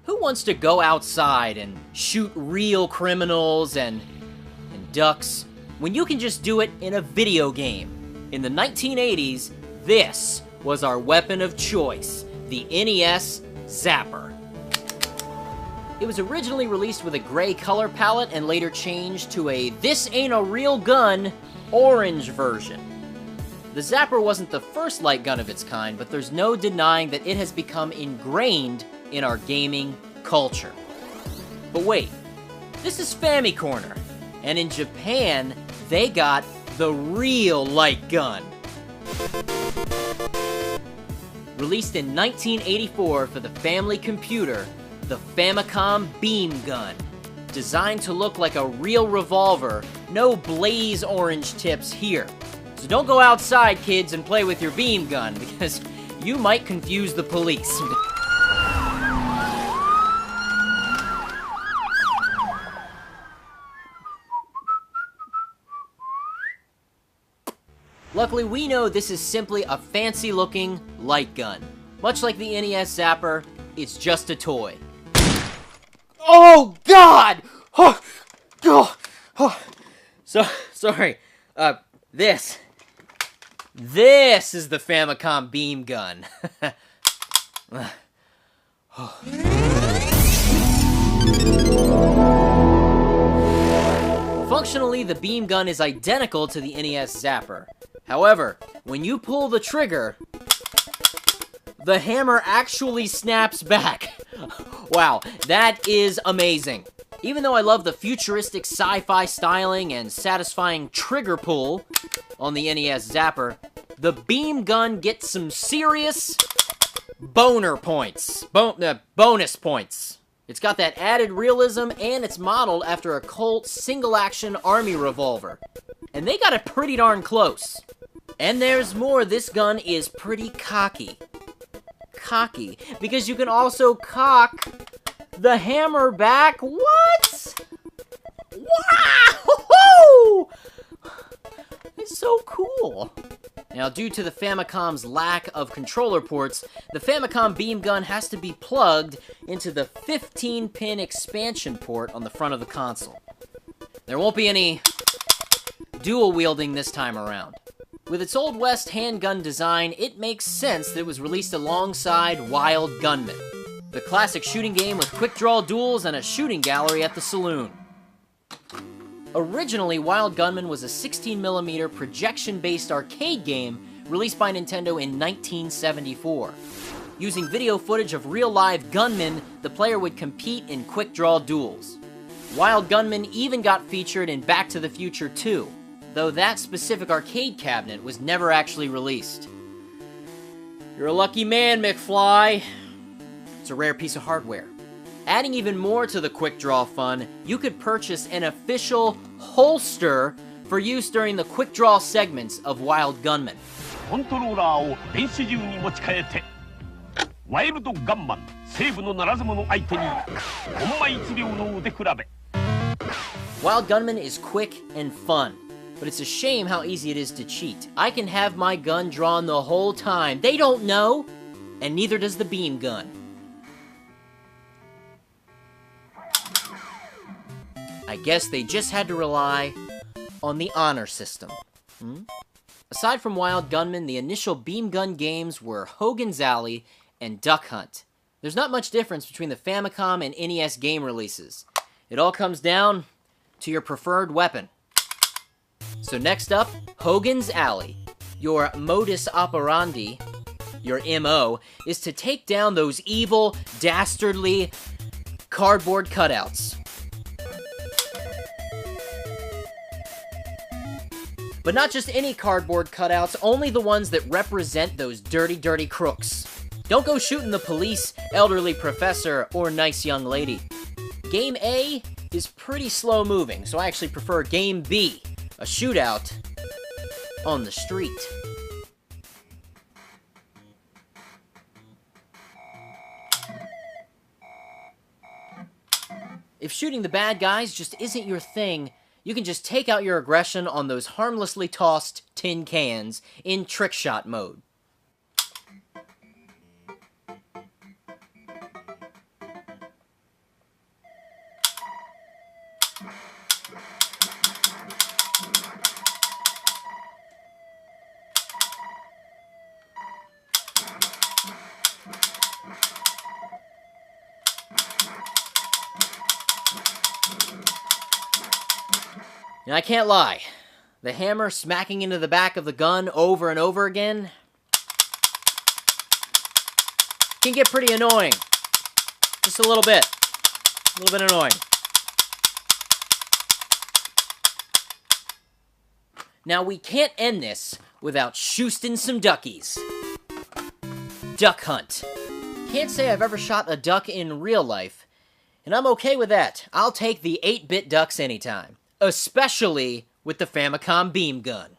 Who wants to go outside and shoot real criminals and ducks when you can just do it in a video game? In the 1980s, this was our weapon of choice, the NES Zapper. It was originally released with a gray color palette and later changed to a "this ain't a real gun" orange version. The Zapper wasn't the first light gun of its kind, but there's no denying that it has become ingrained in our gaming culture. But wait, this is Famicorner, and in Japan, they got the real light gun. Released in 1984 for the family computer, the Famicom Beam Gun. Designed to look like a real revolver, no blaze orange tips here. So don't go outside, kids, and play with your beam gun, because you might confuse the police. Luckily, we know this is simply a fancy-looking light gun. Much like the NES Zapper, it's just a toy. Oh, God! Oh, oh, oh. Sorry. This is the Famicom Beam Gun. Functionally, the beam gun is identical to the NES Zapper. However, when you pull the trigger, the hammer actually snaps back. Wow, that is amazing. Even though I love the futuristic sci-fi styling and satisfying trigger pull on the NES Zapper, the beam gun gets some serious bonus points. It's got that added realism, and it's modeled after a Colt single-action army revolver. And they got it pretty darn close. And there's more, this gun is pretty cocky. Cocky, because you can also cock the hammer back. What? Wow! It's so cool. Now, due to the Famicom's lack of controller ports, the Famicom Beam Gun has to be plugged into the 15-pin expansion port on the front of the console. There won't be any dual wielding this time around. With its Old West handgun design, it makes sense that it was released alongside Wild Gunman, the classic shooting game with quick-draw duels and a shooting gallery at the saloon. Originally, Wild Gunman was a 16mm projection-based arcade game released by Nintendo in 1974. Using video footage of real-live gunmen, the player would compete in quick-draw duels. Wild Gunman even got featured in Back to the Future 2, though that specific arcade cabinet was never actually released. You're a lucky man, McFly. It's a rare piece of hardware. Adding even more to the quick draw fun, you could purchase an official holster for use during the quick draw segments of Wild Gunman. Wild Gunman is quick and fun, but it's a shame how easy it is to cheat. I can have my gun drawn the whole time. They don't know, and neither does the beam gun. I guess they just had to rely on the honor system. Aside from Wild Gunman, the initial beam gun games were Hogan's Alley and Duck Hunt. There's not much difference between the Famicom and NES game releases. It all comes down to your preferred weapon. So next up, Hogan's Alley. Your modus operandi, your MO, is to take down those evil, dastardly cardboard cutouts. But not just any cardboard cutouts, only the ones that represent those dirty, dirty crooks. Don't go shooting the police, elderly professor, or nice young lady. Game A is pretty slow moving, so I actually prefer Game B, a shootout on the street. If shooting the bad guys just isn't your thing, you can just take out your aggression on those harmlessly tossed tin cans in trickshot mode. And I can't lie, the hammer smacking into the back of the gun over and over again can get pretty annoying. Just a little bit. A little bit annoying. Now, we can't end this without shoosting some duckies. Duck hunt. Can't say I've ever shot a duck in real life, and I'm okay with that. I'll take the 8-bit ducks anytime, especially with the Famicom beam gun.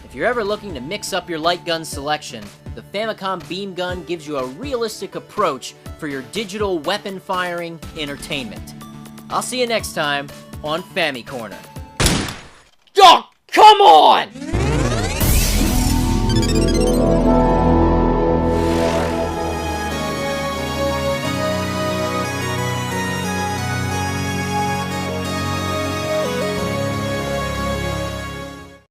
If you're ever looking to mix up your light gun selection, the Famicom beam gun gives you a realistic approach for your digital weapon firing entertainment. I'll see you next time on Fami Corner. Oh, come on!